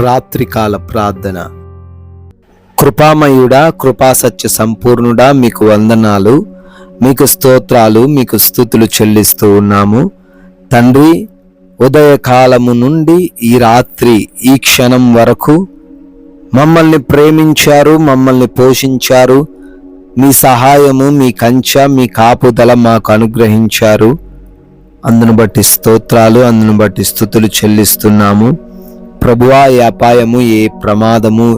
రాత్రికాల ప్రార్థన. కృపామయుడా, కృపాసత్య సంపూర్ణుడా, మీకు వందనాలు, మీకు స్తోత్రాలు, మీకు స్తుతులు చెల్లిస్తూ ఉన్నాము తండ్రి. ఉదయకాలము నుండి ఈ రాత్రి ఈ క్షణం వరకు మమ్మల్ని ప్రేమించారు, మమ్మల్ని పోషించారు. మీ సహాయము, మీ కంచె, మీ కాపుదల మాకు అనుగ్రహించారు. అందును బట్టి స్తోత్రాలు, అందును బట్టి స్తుతులు చెల్లిస్తున్నాము ప్రభువా. ఏ అపాయము, ఏ ప్రమాదము,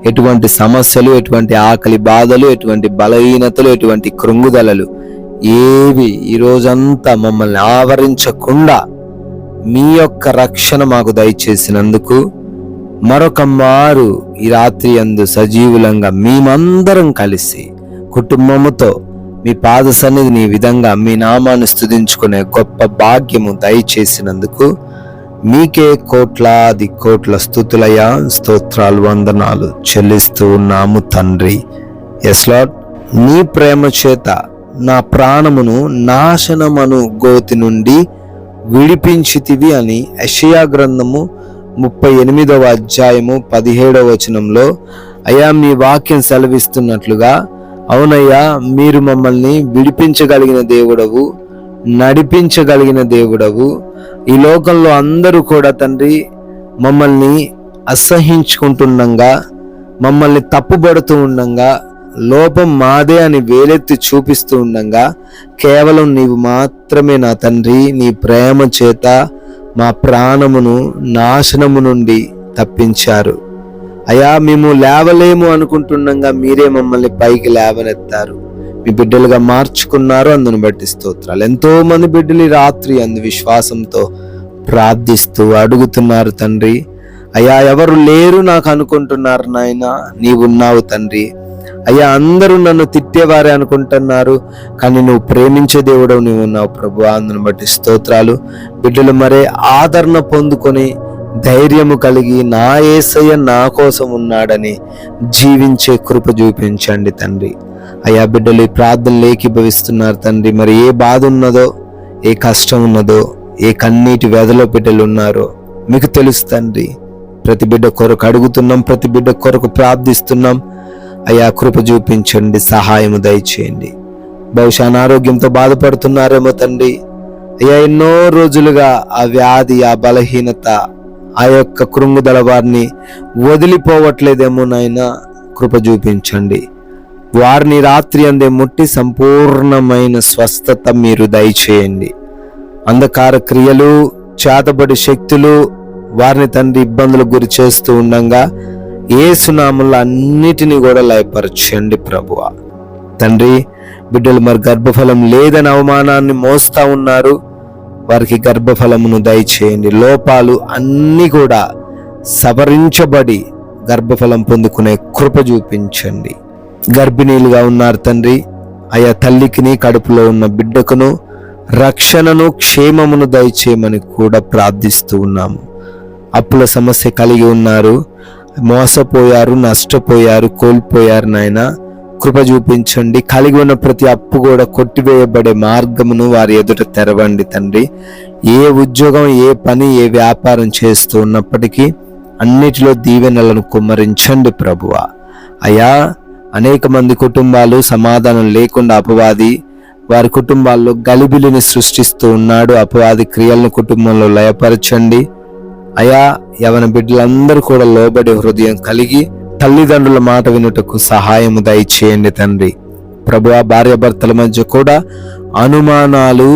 ఎటువంటి సమస్యలు, ఎటువంటి ఆకలి బాధలు, ఎటువంటి బలహీనతలు, ఎటువంటి కృంగుదలలు ఏవి ఈ రోజంతా మమ్మల్ని ఆవరించకుండా మీ యొక్క రక్షణ మాకు దయచేసినందుకు మరొక మారు ఈ రాత్రి యందు సజీవులంగా మేమందరం కలిసి కుటుంబముతో మీ పాద సన్నిధిని ఈ విధంగా మీ నామాన్ని స్తుతించుకునే గొప్ప భాగ్యము దయచేసినందుకు మీకే కోట్లాది కోట్ల స్తుతులయ్యా, స్తోత్రాలు, వందనాలు చెల్లిస్తూ ఉన్నాము తండ్రి. ఎస్ లార్డ్, నీ ప్రేమ చేత నా ప్రాణమును నాశనమను గోతి నుండి విడిపించితివి అని యెషయా గ్రంథము 38వ అధ్యాయము 17వ వచనంలో అయ్యా మీ వాక్యం సెలవిస్తున్నట్లుగా, అవునయ్యా, మీరు మమ్మల్ని విడిపించగలిగిన దేవుడవు, నడిపించగలిగిన దేవుడవు. ఈ లోకంలో అందరూ కూడా తండ్రి మమ్మల్ని అసహించుకుంటుండగా, మమ్మల్ని తప్పుబడుతూ ఉండగా, లోపం మాదే అని వేలెత్తి చూపిస్తూ ఉండగా, కేవలం నీవు మాత్రమే నా తండ్రి నీ ప్రేమ చేత మా ప్రాణమును నాశనము నుండి తప్పించారు. అయ్యా, మేము లేవలేము అనుకుంటుండగా మీరే మమ్మల్ని పైకి లేవనెత్తారు, మీ బిడ్డలుగా మార్చుకున్నారు. అందును బట్టి స్తోత్రాలు. ఎంతో మంది బిడ్డలు రాత్రి అందు విశ్వాసంతో ప్రార్థిస్తూ అడుగుతున్నారు తండ్రి. అయ్యా, ఎవరు లేరు నాకు అనుకుంటున్నారు నాయన, నీవున్నావు తండ్రి. అయ్యా, అందరూ నన్ను తిట్టేవారే అనుకుంటున్నారు, కానీ నువ్వు ప్రేమించే దేవుడవు నీవు ఉన్నావు ప్రభు. అందును బట్టి స్తోత్రాలు. బిడ్డలు మరే ఆదరణ పొందుకొని ధైర్యము కలిగి నా యేసయ్య నా కోసం ఉన్నాడని జీవించే కృప చూపించండి తండ్రి. అయ్యా, బిడ్డలు ఈ ప్రార్థనలు ఏకీభవిస్తున్నారు తండ్రి. మరి ఏ బాధ ఉన్నదో, ఏ కష్టం ఉన్నదో, ఏ కన్నీటి వ్యధలో బిడ్డలు ఉన్నారో మీకు తెలుసు తండ్రి. ప్రతి బిడ్డ కొరకు అడుగుతున్నాం, ప్రతి బిడ్డ కొరకు ప్రార్థిస్తున్నాం. అయ్యా, కృప చూపించండి, సహాయము దయచేయండి. బహుశా అనారోగ్యంతో బాధపడుతున్నారేమో తండ్రి. అయ్యా, ఎన్నో రోజులుగా ఆ వ్యాధి, ఆ బలహీనత, ఆ యొక్క కృంగుదల వారిని వదిలిపోవట్లేదేమో నాయనా, కృప చూపించండి. వారిని రాత్రి అందే ముట్టి సంపూర్ణమైన స్వస్థత మీరు దయచేయండి. అంధకార క్రియలు, చేతబడి శక్తులు వారిని తండ్రి ఇబ్బందులకు గురి చేస్తూ ఉండగా యేసు నామములో అన్నిటినీ కూడా లయపరచండి ప్రభువా. తండ్రి, బిడ్డలు మరి గర్భఫలం లేదని అవమానాన్ని మోస్తా ఉన్నారు, వారికి గర్భఫలమును దయచేయండి. లోపాలు అన్నీ కూడా సవరించబడి గర్భఫలం పొందుకునే కృప చూపించండి. గర్భిణీలుగా ఉన్నారు తండ్రి. అయ్యా, తల్లికిని కడుపులో ఉన్న బిడ్డకును రక్షణను, క్షేమమును దయచేయమని కూడా ప్రార్థిస్తూ ఉన్నాము. అప్పుల సమస్య కలిగి ఉన్నారు, మోసపోయారు, నష్టపోయారు, కోల్పోయారు నాయన, కృప చూపించండి. కలిగి ఉన్న ప్రతి అప్పు కూడా కొట్టివేయబడే మార్గమును వారి ఎదుట తెరవండి తండ్రి. ఏ ఉద్యోగం, ఏ పని, ఏ వ్యాపారం చేస్తూ ఉన్నప్పటికీ అన్నిటిలో దీవెనలను కుమ్మరించండి ప్రభువా. అయ్యా, అనేక మంది కుటుంబాలు సమాధానం లేకుండా అపవాది వారి కుటుంబాల్లో గలిబిలిని సృష్టిస్తూ ఉన్నాడు. అపవాది క్రియలను కుటుంబంలో లయపరచండి. అయా, యవన బిడ్డలందరూ కూడా లోబడి హృదయం కలిగి తల్లిదండ్రుల మాట వినుటకు సహాయము దయచేయండి తండ్రి. ప్రభువా, భార్యాభర్తల మధ్య కూడా అనుమానాలు,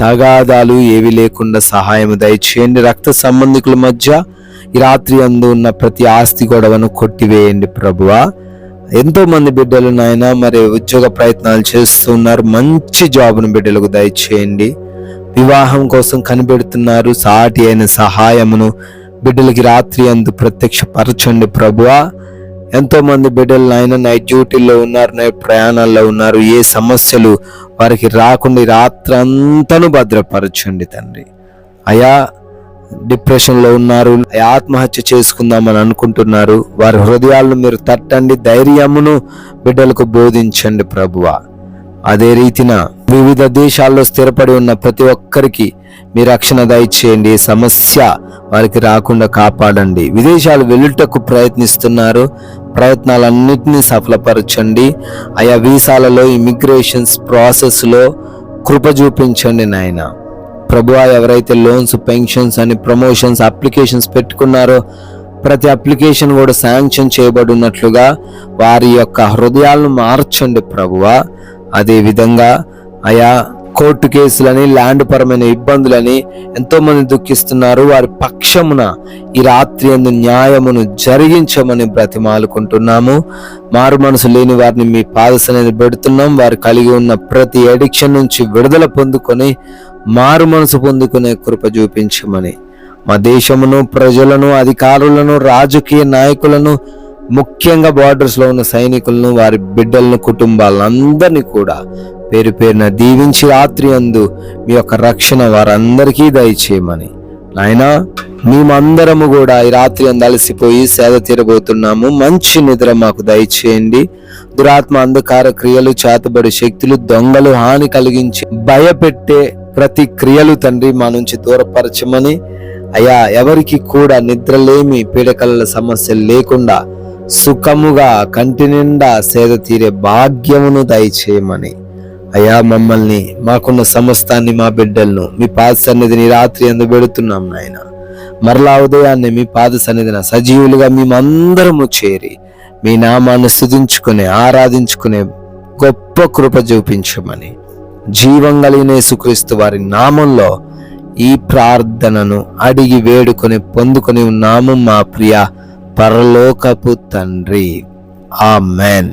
తగాదాలు ఏవి లేకుండా సహాయము దయచేయండి. రక్త సంబంధికుల మధ్య ఈ రాత్రి అందు ఉన్న ప్రతి ఆస్తి గొడవను కొట్టివేయండి ప్రభువా. ఎంతో మంది బిడ్డలు నాయన మరి ఉద్యోగ ప్రయత్నాలు చేస్తున్నారు, మంచి జాబును బిడ్డలకు దయచేయండి. వివాహం కోసం కనిపెడుతున్నారు, సాటి అయిన సహాయమును బిడ్డలకి రాత్రి అందు ప్రత్యక్షపరచండి ప్రభువా. ఎంతో మంది బిడ్డలు నాయన నైట్ డ్యూటీల్లో ఉన్నారు, నైట్ ప్రయాణాల్లో ఉన్నారు. ఏ సమస్యలు వారికి రాకుండా రాత్రి అంతను భద్రపరచండి తండ్రి. అయా, డిప్రెషన్లో ఉన్నారు, ఆత్మహత్య చేసుకుందామని అనుకుంటున్నారు, వారి హృదయాలను మీరు తట్టండి, ధైర్యమును బిడ్డలకు బోధించండి ప్రభువా. అదే రీతిన వివిధ దేశాల్లో స్థిరపడి ఉన్న ప్రతి ఒక్కరికి మీ రక్షణ దయచేయండి. సమస్య వారికి రాకుండా కాపాడండి. విదేశాలు వెళ్ళుటకు ప్రయత్నిస్తున్నారు, ప్రయత్నాలన్నింటినీ సఫలపరచండి. ఆయా వీసాలలో, ఇమిగ్రేషన్స్ ప్రాసెస్లో కృప చూపించండి నాయన. ప్రభువా, ఎవరైతే లోన్స్, పెన్షన్స్ అని ప్రమోషన్స్ అప్లికేషన్స్ పెట్టుకున్నారో ప్రతి అప్లికేషన్ కూడా శాంక్షన్ చేయబడినట్లుగా వారి యొక్క హృదయాలను మార్చండి ప్రభువా. అదేవిధంగా ఆయా కోర్టు కేసులని, ల్యాండ్ పరమైన ఇబ్బందులని ఎంతో మంది దుఃఖిస్తున్నారు. వారి పక్షమున ఈ రాత్రి యందు న్యాయమును జరిగించమని బ్రతిమాలుకుంటున్నాము. మారు మనసు లేని వారిని మీ పాద సన్నిధిని పెడుతున్నాం. వారు కలిగి ఉన్న ప్రతి అడిక్షన్ నుంచి విడుదల పొందుకొని మారు మనసు పొందుకునే కృప చూపించమని, మా దేశమును, ప్రజలను, అధికారులను, రాజకీయ నాయకులను, ముఖ్యంగా బార్డర్స్లో ఉన్న సైనికులను, వారి బిడ్డలను, కుటుంబాలను అందరినీ కూడా పేరు పేరున దీవించి రాత్రి యందు మీ యొక్క రక్షణ వారందరికీ దయచేయమని నాయనా. మేమందరము కూడా ఈ రాత్రి యందు అలసిపోయి సేద తీరబోతున్నాము. మంచి నిద్ర మాకు దయచేయండి. దురాత్మ, అంధకార క్రియలు, చేతబడి శక్తులు, దొంగలు, హాని కలిగించి భయపెట్టే ప్రతి క్రియలు తండ్రి మా నుంచి దూరపరచమని, అయ్యా ఎవరికి కూడా నిద్రలేమి, పీడకల సమస్యలు లేకుండా సుఖముగా కంటి నిండా సేద తీరే భాగ్యమును దయచేయమని, అయ్యా మమ్మల్ని, మాకున్న సమస్తాన్ని, మా బిడ్డలను మీ పాద సన్నిధిని రాత్రి యందు పెడుతున్నాం నాయన. మరలా ఉదయాన్నే మీ పాద సన్నిధిన సజీవులుగా మేమందరము చేరి మీ నామాన్ని స్తుతించుకునే, ఆరాధించుకునే గొప్ప కృప చూపించమని, జీవం కలిగిన యేసుక్రీస్తు వారి నామంలో ఈ ప్రార్థనను అడిగి వేడుకొని పొందుకొని ఉన్నాము మా ప్రియ పరలోకపు తండ్రి. ఆమేన్.